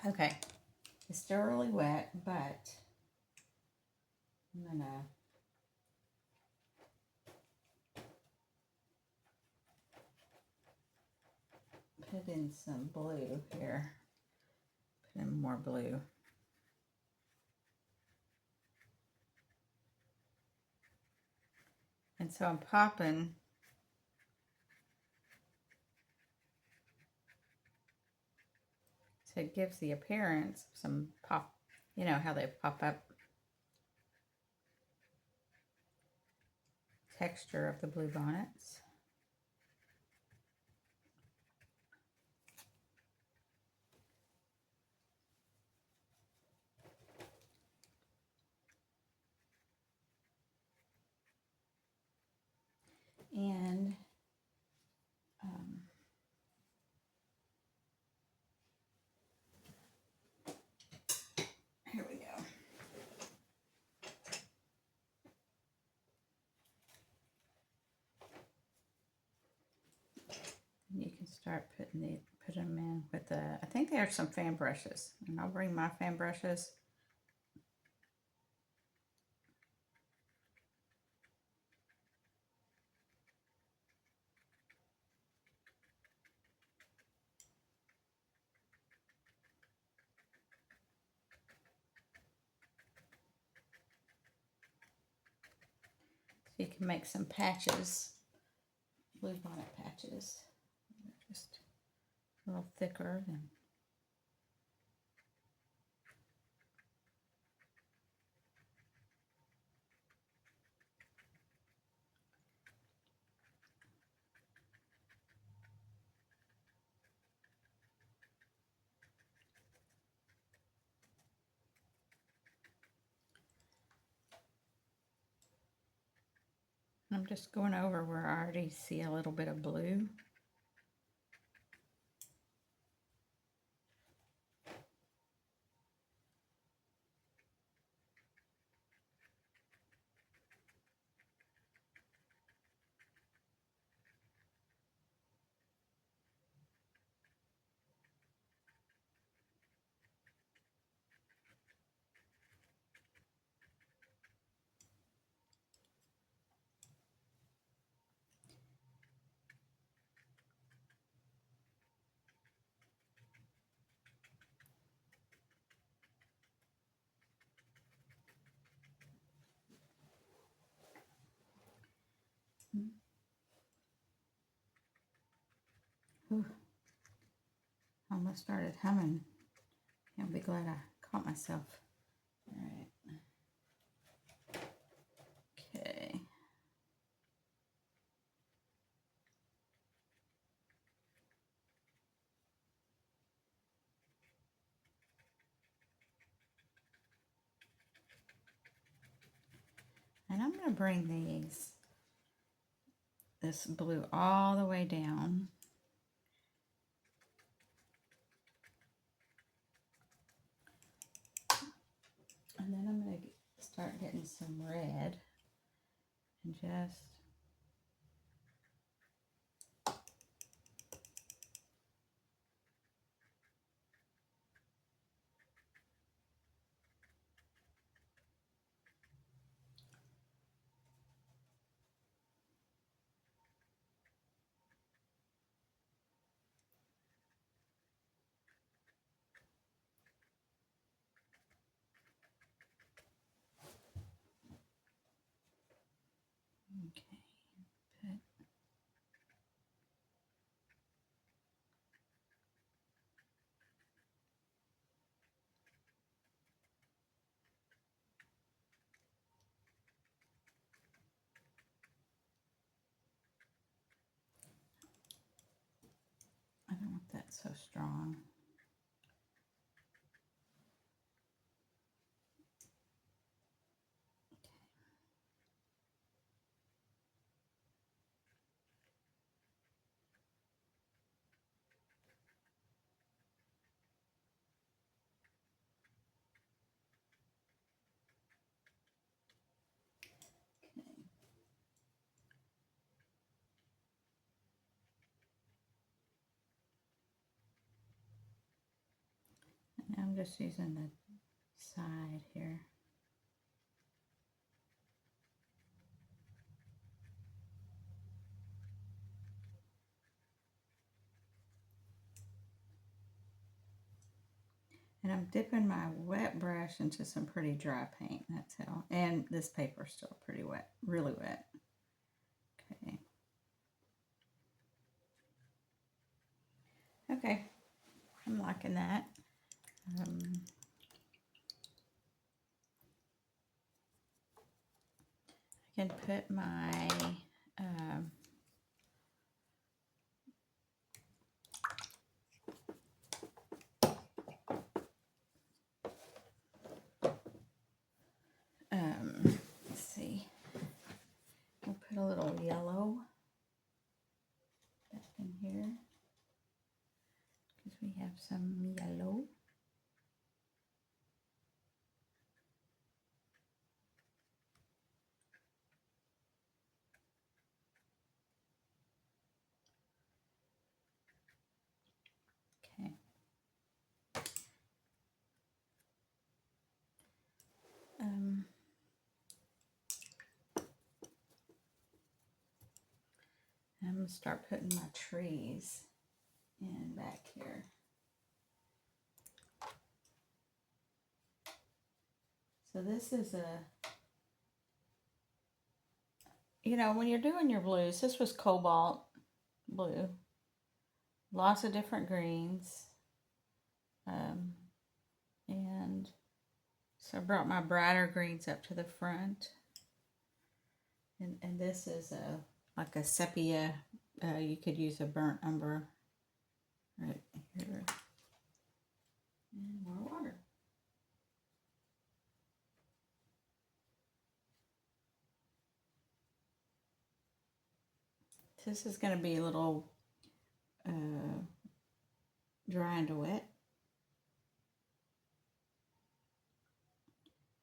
Okay, it's still really wet, but I'm gonna put in some blue here. Put in more blue. And so I'm popping so it gives the appearance of some pop, you know how they pop up. Texture of the Bluebonnets. And here we go. And you can start put them in with I think there's some fan brushes, and I'll bring my fan brushes. So you can make some patches, Bluebonnet patches, just a little thicker than. I'm just going over where I already see a little bit of blue. Ooh, almost started humming. I'll be glad I caught myself. All right. Okay. And I'm going to bring this blue all the way down. And then I'm going to start getting some red and just okay. I don't want that so strong. just using the side here. And I'm dipping my wet brush into some pretty dry paint. That's how. And this paper's still pretty wet, really wet. Okay. Okay, I'm liking that. I can put my let's see. I'll put a little yellow back in here because we have some yellow. Okay. I'm going to start putting my trees in back here. So this is when you're doing your blues, this was cobalt blue. Lots of different greens. And so I brought my brighter greens up to the front. And this is like a sepia. You could use a burnt umber right here. And more water. This is going to be a little dry and wet.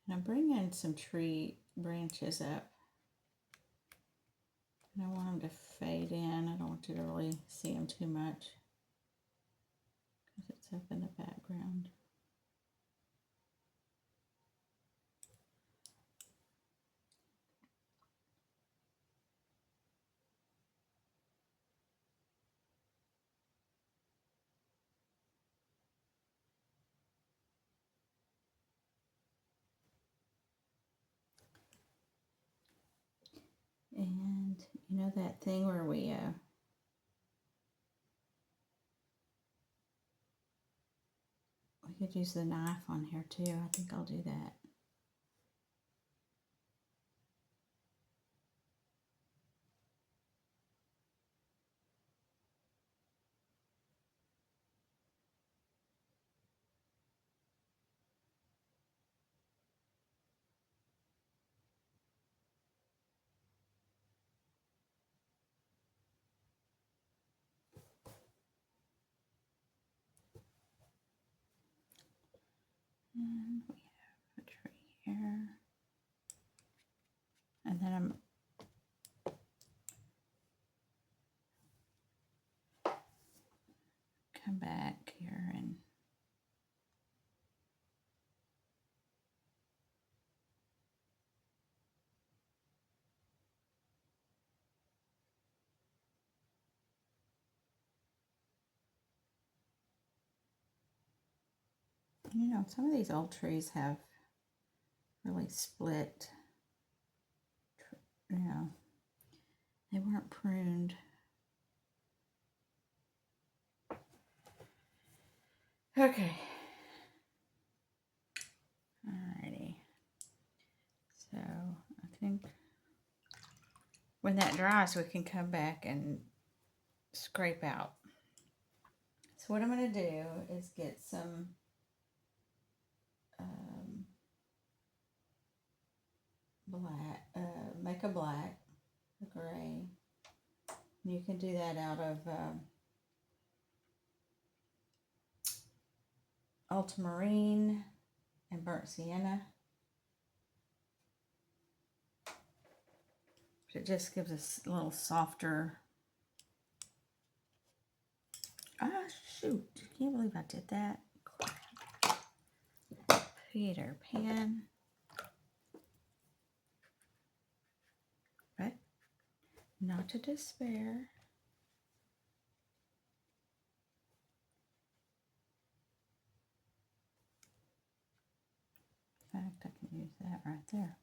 And I'm bringing some tree branches up. And I want them to fade in. I don't want you to really see them too much because it's up in the background. And you know that thing where we could use the knife on here too. I think I'll do that. And we have a tree here. And then I'm come back here and some of these old trees have really split, they weren't pruned. Okay. Alrighty. So I think when that dries, we can come back and scrape out. So what I'm going to do is get some black, make a black, a gray. You can do that out of ultramarine and burnt sienna. It just gives us a little softer. Ah, shoot. Can't believe I did that. Crap. Peter Pan. But not to despair. In fact, I can use that right there.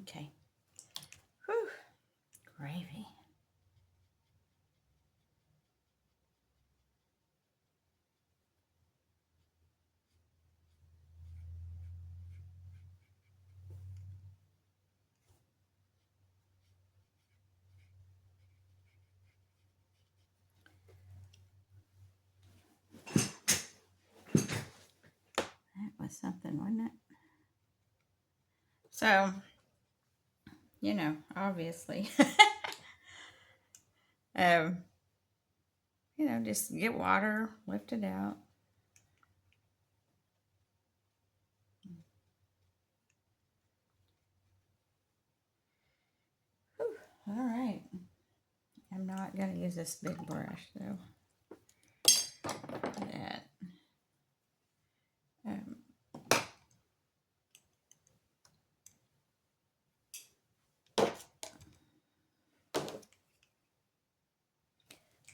Okay. Whew. Gravy. That was something, wasn't it? So, obviously, um, just get water, lift it out. Whew. All right. I'm not going to use this big brush, though. That.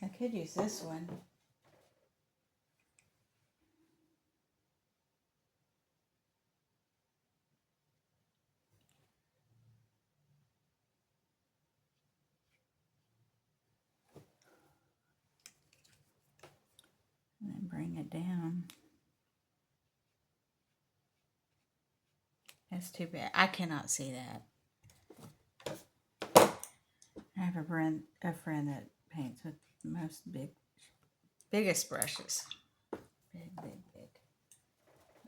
I could use this one. And then bring it down. That's too bad. I cannot see that. I have a friend that paints with the most biggest brushes. Big.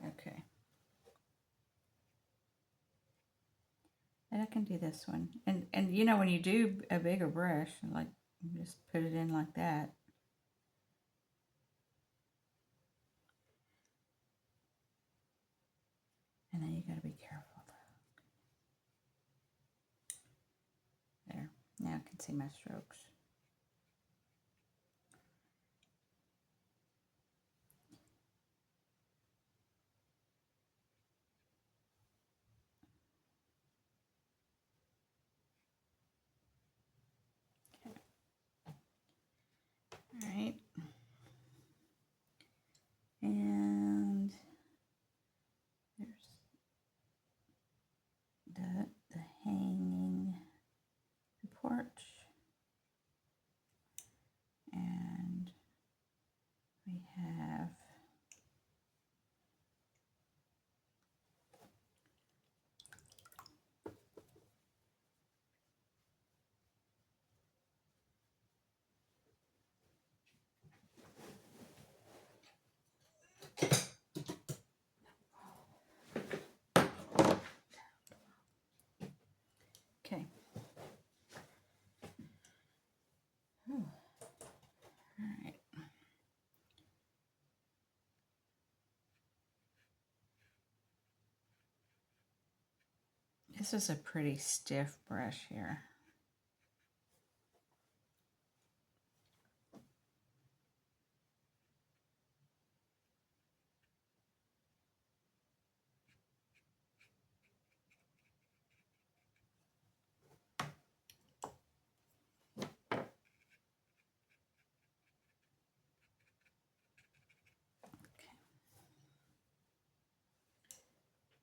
Okay. And I can do this one. And when you do a bigger brush, like you just put it in like that. And then you got to be careful. There. Now I can see my strokes. All right. And there's the hanging, the porch. And we have okay. All right. This is a pretty stiff brush here.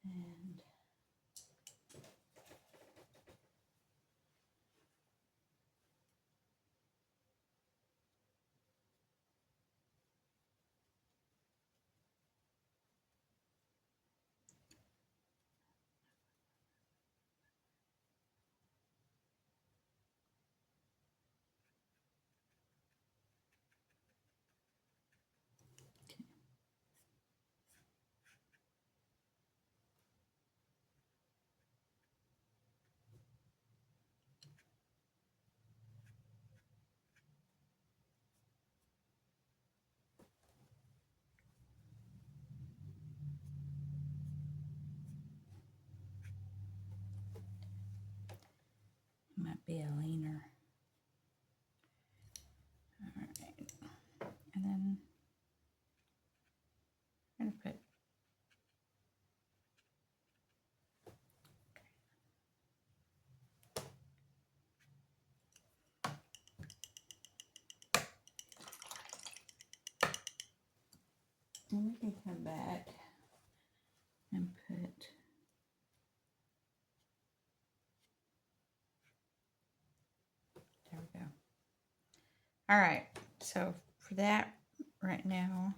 And might be a leaner. All right. And then And we can come back and put, there we go. All right, so for that right now,